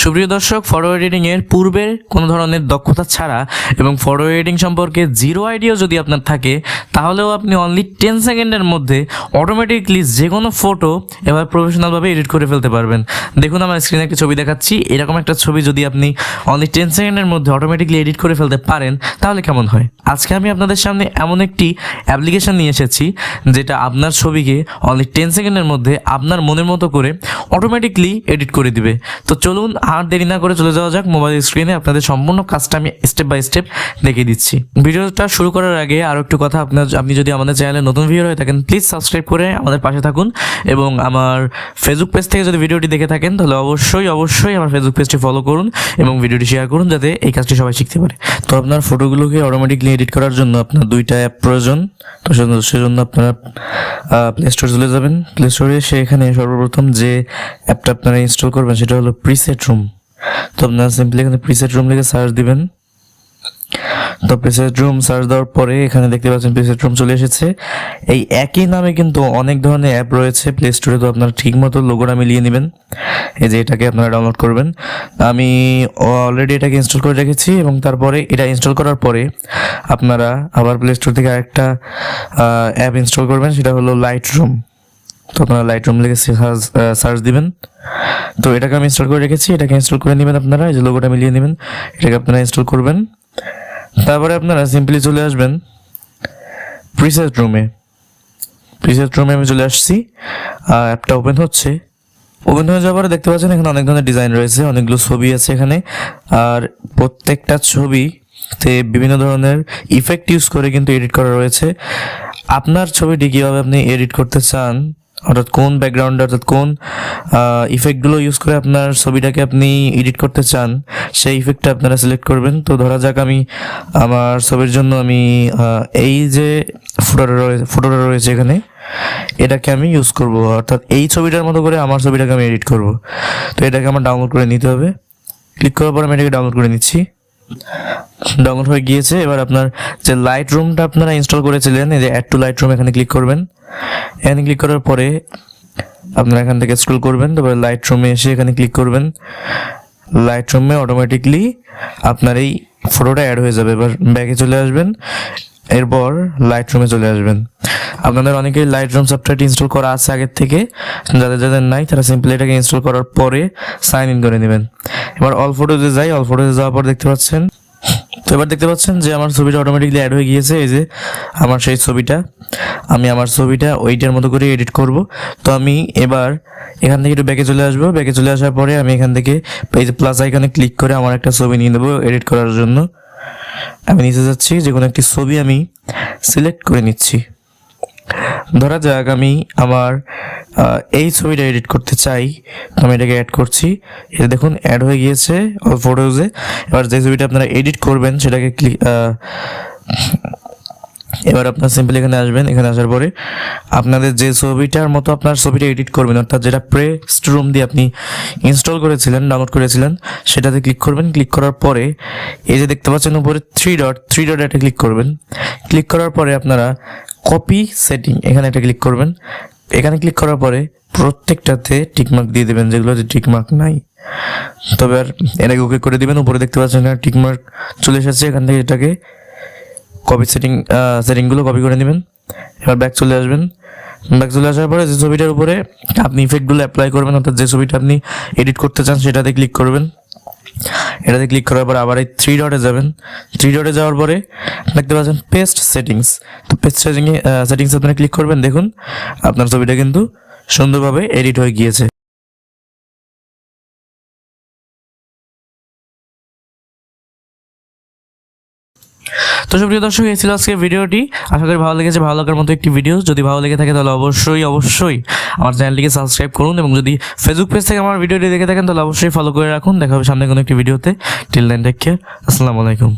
সুপ্রিয় দর্শক, ফটো এডিটিংয়ের পূর্বের কোনো ধরনের দক্ষতা ছাড়া এবং ফটো এডিটিং সম্পর্কে জিরো আইডিয়া যদি আপনার থাকে, তাহলেও আপনি অনলি 10 সেকেন্ডের মধ্যে অটোমেটিকলি যে কোনো ফটো এবার প্রফেশনালভাবে এডিট করে ফেলতে পারবেন। দেখুন, আমার স্ক্রিনে একটা ছবি দেখাচ্ছি। এরকম একটা ছবি যদি আপনি অনলি 10 সেকেন্ডের মধ্যে অটোমেটিকলি এডিট করে ফেলতে পারেন, তাহলে কেমন হয়? আজকে আমি আপনাদের সামনে এমন একটি অ্যাপ্লিকেশন নিয়ে এসেছি যেটা আপনার ছবিকে অনলি 10 সেকেন্ডের মধ্যে আপনার মনের মতো করে অটোমেটিকলি এডিট করে দিবে। তো চলুন আর দেরি না করে চলে যাওয়া যাক মোবাইল স্ক্রিনে। আপনাদের সম্পূর্ণ কাজটা আমি স্টেপ বাই স্টেপ দেখিয়ে দিচ্ছি। ভিডিওটা শুরু করার আগে আরও একটু কথা, আপনি যদি আমাদের চ্যানেলে নতুন ভিডিও হয়ে থাকেন, প্লিজ সাবস্ক্রাইব করে আমাদের পাশে থাকুন। এবং আমার ফেসবুক পেজ থেকে যদি ভিডিওটি দেখে থাকেন, তাহলে অবশ্যই আমার ফেসবুক পেজটি ফলো করুন এবং ভিডিওটি শেয়ার করুন, যাতে এই কাজটি সবাই শিখতে পারে। তো আপনার ফটোগুলোকে অটোমেটিকলি এডিট করার জন্য আপনার দুইটা অ্যাপ প্রয়োজন। তো সেজন্য আপনারা প্লে স্টোরে চলে যাবেন। প্লে স্টোরে সেখানে সর্বপ্রথম যে অ্যাপটা আপনারা ইনস্টল করবেন সেটা হলো প্রিসেট রুম। তো আপনারা সিম্পলি এখানে প্রিসেট রুম লিখে সার্চ দিবেন। তো প্রিসেট রুম সার্চ দেওয়ার পরে এখানে দেখতে পাচ্ছেন প্রিসেট রুম চলে এসেছে। এই একই নামে কিন্তু অনেক ধরনের অ্যাপ রয়েছে প্লে স্টোরে। তো আপনারা ঠিক মতো লোগোটা মিলিয়ে নেবেন। এই যে এটাকে আপনারা ডাউনলোড করবেন। আমি অলরেডি এটাকে ইনস্টল করে রেখেছি এবং তারপরে এটা ইনস্টল করার পরে আপনারা আবার প্লে স্টোর থেকে আরেকটা অ্যাপ ইনস্টল করবেন, সেটা হলো লাইটরুম। তো আপনারা লাইটরুম লিখে সার্চ দিবেন। তো এটাকে আমি ইনস্টল করে রেখেছি, এটাকে ইনস্টল করে নেবেন আপনারা। এই যে লোগোটা মিলিয়ে নেবেন, এটাকে আপনারা ইনস্টল করবেন। তারপরে আপনারা সিম্পলি চলে আসবেন প্রিসেট রুমে। আমি চলে আসছি। অ্যাপটা ওপেন হয়ে যাওয়ার পরে দেখতে পাচ্ছেন এখানে অনেক ধরনের ডিজাইন রয়েছে, অনেকগুলো ছবি আছে এখানে। আর প্রত্যেকটা ছবিতে বিভিন্ন ধরনের ইফেক্ট ইউজ করে কিন্তু এডিট করা রয়েছে। আপনার ছবিটি কীভাবে আপনি এডিট করতে চান, অর্থাৎ কোন ব্যাকগ্রাউন্ড অর্থাৎ কোন ইফেক্টগুলো ইউজ করে আপনার ছবিটাকে আপনি এডিট করতে চান, সেই ইফেক্টটা আপনারা সিলেক্ট করবেন। তো ধরা যাক আমি আমার ছবির জন্য আমি এই যে ফটোটা রয়েছে এখানে, এটাকে আমি ইউজ করব, অর্থাৎ এই ছবিটার মতো করে আমার ছবিটাকে আমি এডিট করব। তো এটাকে আমার ডাউনলোড করে নিতে হবে। ক্লিক করার পর আমি এটাকে ডাউনলোড করে নিচ্ছি। ডাউনলোড হয়ে গিয়েছে। এবার আপনার যে লাইট রুমটা আপনারা ইনস্টল করেছিলেন, এই যে অ্যাড টু লাইট রুম, এখানে ক্লিক করবেন। এখানে ক্লিক করার পরে আপনারা এখান থেকে স্ক্রল করবেন, তারপরে লাইট রুমে এসে এখানে ক্লিক করবেন। লাইট রুমে অটোমেটিকলি আপনার এই ফটোটা অ্যাড হয়ে যাবে। এবার ব্যাকে চলে আসবেন, এরপর লাইট রুমে চলে আসবেন। আপনাদের অনেকেই লাইট রুম সফটওয়্যারটি ইনস্টল করা আছে আগের থেকে, যাদের নাই তারা সিম্পলি এটাকে ইনস্টল করার পরে সাইন ইন করে নেবেন। এবার অল ফটোজে যাওয়ার পর দেখতে পাচ্ছেন যে আমার ছবিটা অটোমেটিকলি অ্যাড হয়ে গিয়েছে। এই যে আমার সেই ছবিটা, আমি আমার ছবিটা ওইটার মতো করে এডিট করব। তো আমি এবার এখান থেকে একটু ব্যাকে চলে আসবো। ব্যাকে চলে আসার পরে আমি এখান থেকে এই যে প্লাস আইকনে ক্লিক করে আমার একটা ছবি নিয়ে নেবো এডিট করার জন্য। আমি নিচে যাচ্ছি, যে কোনো একটি ছবি আমি সিলেক্ট করে নিচ্ছি। ধরা যাক আমি আমার এই ছবিটা এডিট করতে চাই, আমি এটাকে অ্যাড করছি। এটা দেখুন অ্যাড হয়ে গিয়েছে অল ফটোজে। এবার যে ছবিটা আপনারা এডিট করবেন সেটাকে এবার আপনার সিম্পলি এখানে আসবেন। এখানে আসার পরে আপনাদের যে ছবিটার মতো আপনার ছবিটা এডিট করবেন, অর্থাৎ যেটা প্রিসেট রুম দিয়ে আপনি ইনস্টল করেছিলেন, ডাউনলোড করেছিলেন, সেটাতে ক্লিক করবেন। ক্লিক করার পরে এই যে দেখতে পাচ্ছেন উপরে থ্রি ডট এটা ক্লিক করবেন। ক্লিক করার পরে আপনারা কপি সেটিং, এখানে এটা ক্লিক করবেন। এখানে ক্লিক করার পরে প্রত্যেকটাতে টিকমার্ক দিয়ে দেবেন, যেগুলোতে টিকমার্ক নাই। তবে আর এটাকে ওকে করে দিবেন। উপরে দেখতে পাচ্ছেন এখানে টিকমার্ক চলে এসেছে। এখান থেকে এটাকে কপি সেটিংগুলো কপি করে নেবেন। এবার ব্যাক চলে আসবেন। ব্যাক চলে আসার পরে যে ছবিটার উপরে আপনি ইফেক্টগুলো অ্যাপ্লাই করবেন, অর্থাৎ যে ছবিটা আপনি এডিট করতে চান সেটাতে ক্লিক করবেন। এটাতে ক্লিক করার পর আবার এই থ্রি ডটে যাবেন। থ্রি ডটে যাওয়ার পরে দেখতে পাচ্ছেন পেস্ট সেটিংস। তো পেস্ট সেটিংস আপনারা ক্লিক করবেন। দেখুন আপনার ছবিটা কিন্তু সুন্দরভাবে এডিট হয়ে গিয়েছে। তো সুপ্রিয় দর্শক, এই ছিল আজকের ভিডিওটি। আশা করি ভালো লেগেছে। ভালো লাগার মতো একটি ভিডিও। যদি ভালো লেগে থাকে তাহলে অবশ্যই আমার চ্যানেলটিকে সাবস্ক্রাইব করুন এবং যদি ফেসবুক পেজ থেকে আমার ভিডিওটি দেখে থাকেন তাহলে অবশ্যই ফলো করে রাখুন। দেখা হবে সামনে কোনো একটি ভিডিওতে। Till then take care. আসসালামু আলাইকুম।